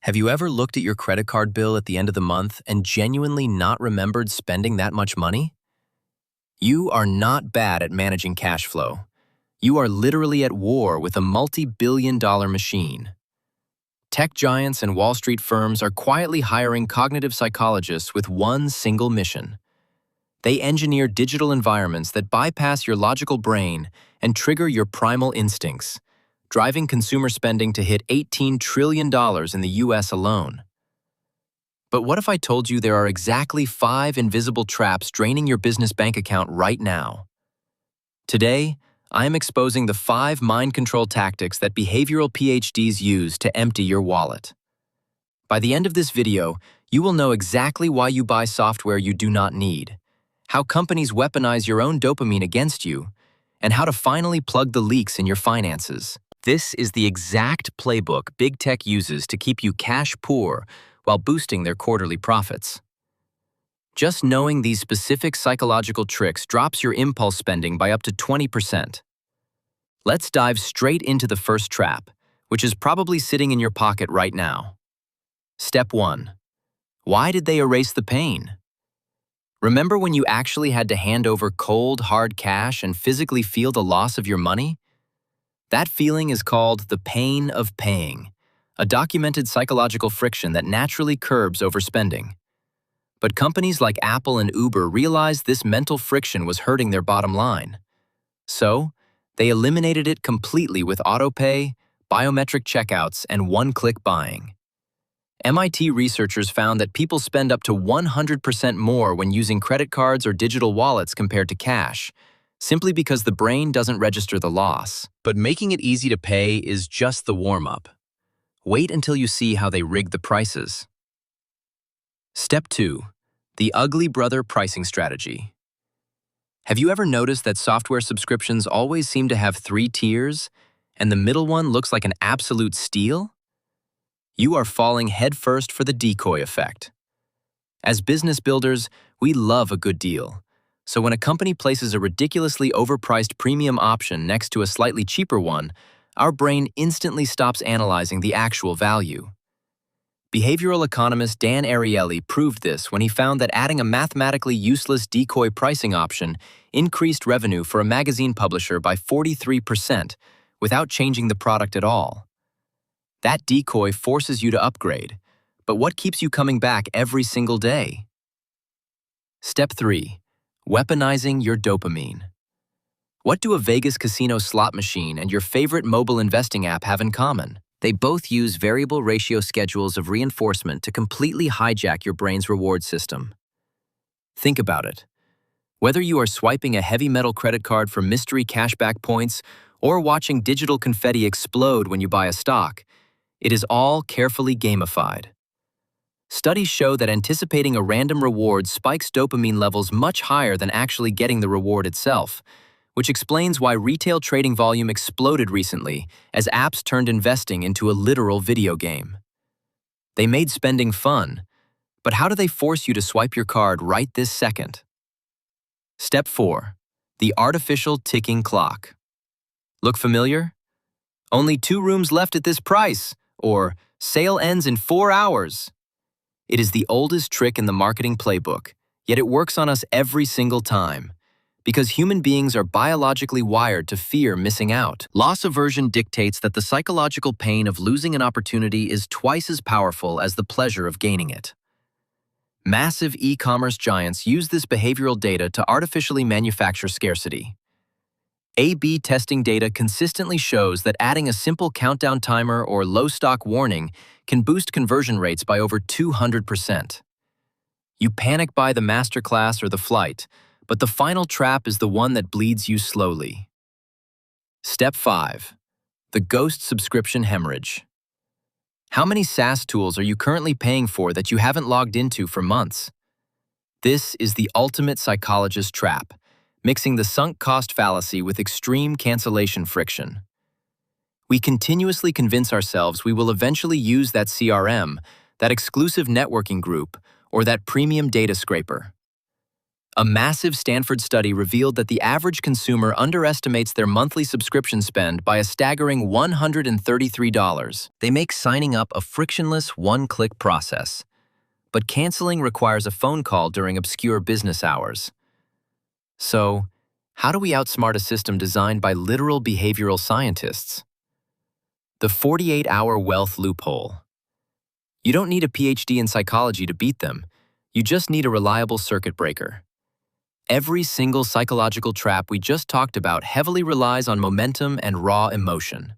Have you ever looked at your credit card bill at the end of the month and genuinely not remembered spending that much money? You are not bad at managing cash flow. You are literally at war with a multi-billion-dollar machine. Tech giants and Wall Street firms are quietly hiring cognitive psychologists with one single mission. They engineer digital environments that bypass your logical brain and trigger your primal instincts, driving consumer spending to hit $18 trillion in the US alone. But what if I told you there are exactly 5 invisible traps draining your business bank account right now? Today, I am exposing the 5 mind control tactics that behavioral PhDs use to empty your wallet. By the end of this video, you will know exactly why you buy software you do not need, how companies weaponize your own dopamine against you, and how to finally plug the leaks in your finances. This is the exact playbook big tech uses to keep you cash poor while boosting their quarterly profits. Just knowing these specific psychological tricks drops your impulse spending by up to 20%. Let's dive straight into the first trap, which is probably sitting in your pocket right now. Step 1. Why did they erase the pain? Remember when you actually had to hand over cold, hard cash and physically feel the loss of your money? That feeling is called the pain of paying, a documented psychological friction that naturally curbs overspending. But companies like Apple and Uber realized this mental friction was hurting their bottom line. So, they eliminated it completely with autopay, biometric checkouts, and one-click buying. MIT researchers found that people spend up to 100% more when using credit cards or digital wallets compared to cash, simply because the brain doesn't register the loss. But making it easy to pay is just the warm-up. Wait until you see how they rig the prices. Step 2. The ugly brother pricing strategy. Have you ever noticed that software subscriptions always seem to have 3 tiers, and the middle one looks like an absolute steal? You are falling headfirst for the decoy effect. As business builders, we love a good deal. So when a company places a ridiculously overpriced premium option next to a slightly cheaper one, our brain instantly stops analyzing the actual value. Behavioral economist Dan Ariely proved this when he found that adding a mathematically useless decoy pricing option increased revenue for a magazine publisher by 43% without changing the product at all. That decoy forces you to upgrade, but what keeps you coming back every single day? Step 3. Weaponizing your dopamine. What do a Vegas casino slot machine and your favorite mobile investing app have in common? They both use variable ratio schedules of reinforcement to completely hijack your brain's reward system. Think about it. Whether you are swiping a heavy metal credit card for mystery cashback points or watching digital confetti explode when you buy a stock, it is all carefully gamified. Studies show that anticipating a random reward spikes dopamine levels much higher than actually getting the reward itself, which explains why retail trading volume exploded recently as apps turned investing into a literal video game. They made spending fun, but how do they force you to swipe your card right this second? Step 4. The artificial ticking clock. Look familiar? Only 2 rooms left at this price, or sale ends in 4 hours. It is the oldest trick in the marketing playbook, yet it works on us every single time. Because human beings are biologically wired to fear missing out. Loss aversion dictates that the psychological pain of losing an opportunity is twice as powerful as the pleasure of gaining it. Massive e-commerce giants use this behavioral data to artificially manufacture scarcity. A/B testing data consistently shows that adding a simple countdown timer or low stock warning can boost conversion rates by over 200%. You panic buy the masterclass or the flight, but the final trap is the one that bleeds you slowly. Step 5. The ghost subscription hemorrhage. How many SaaS tools are you currently paying for that you haven't logged into for months? This is the ultimate psychologist trap, mixing the sunk cost fallacy with extreme cancellation friction. We continuously convince ourselves we will eventually use that CRM, that exclusive networking group, or that premium data scraper. A massive Stanford study revealed that the average consumer underestimates their monthly subscription spend by a staggering $133. They make signing up a frictionless, one-click process. But canceling requires a phone call during obscure business hours. So, how do we outsmart a system designed by literal behavioral scientists? The 48-hour wealth loophole. You don't need a PhD in psychology to beat them. You just need a reliable circuit breaker. Every single psychological trap we just talked about heavily relies on momentum and raw emotion.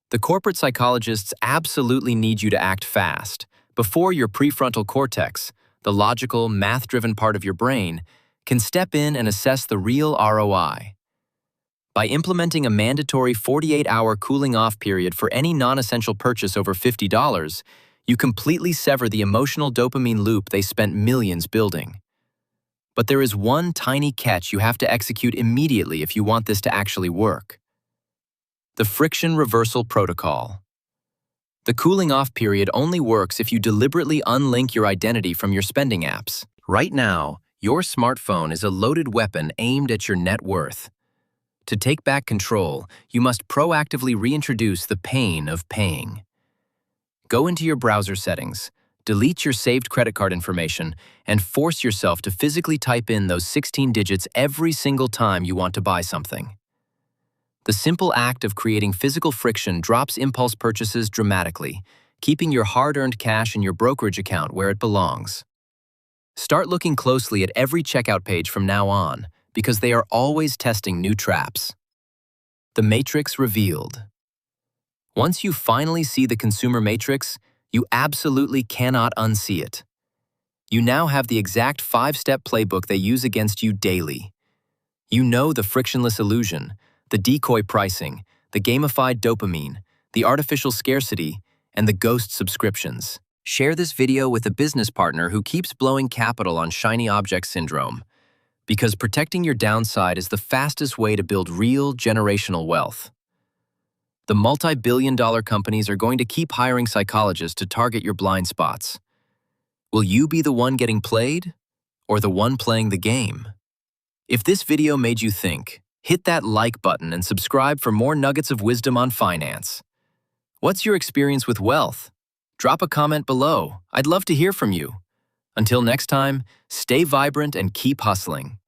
The corporate psychologists absolutely need you to act fast, before your prefrontal cortex, the logical, math-driven part of your brain, can step in and assess the real ROI. By implementing a mandatory 48-hour cooling-off period for any non-essential purchase over $50, you completely sever the emotional dopamine loop they spent millions building. But there is one tiny catch you have to execute immediately if you want this to actually work. The friction reversal protocol. The cooling-off period only works if you deliberately unlink your identity from your spending apps. Right now, your smartphone is a loaded weapon aimed at your net worth. To take back control, you must proactively reintroduce the pain of paying. Go into your browser settings, delete your saved credit card information, and force yourself to physically type in those 16 digits every single time you want to buy something. The simple act of creating physical friction drops impulse purchases dramatically, keeping your hard-earned cash in your brokerage account where it belongs. Start looking closely at every checkout page from now on, because they are always testing new traps. The matrix revealed. Once you finally see the consumer matrix, you absolutely cannot unsee it. You now have the exact 5-step playbook they use against you daily. You know the frictionless illusion, the decoy pricing, the gamified dopamine, the artificial scarcity, and the ghost subscriptions. Share this video with a business partner who keeps blowing capital on shiny object syndrome, because protecting your downside is the fastest way to build real generational wealth. The multi-billion-dollar companies are going to keep hiring psychologists to target your blind spots. Will you be the one getting played, or the one playing the game? If this video made you think, hit that like button and subscribe for more nuggets of wisdom on finance. What's your experience with wealth? Drop a comment below. I'd love to hear from you. Until next time, stay vibrant and keep hustling.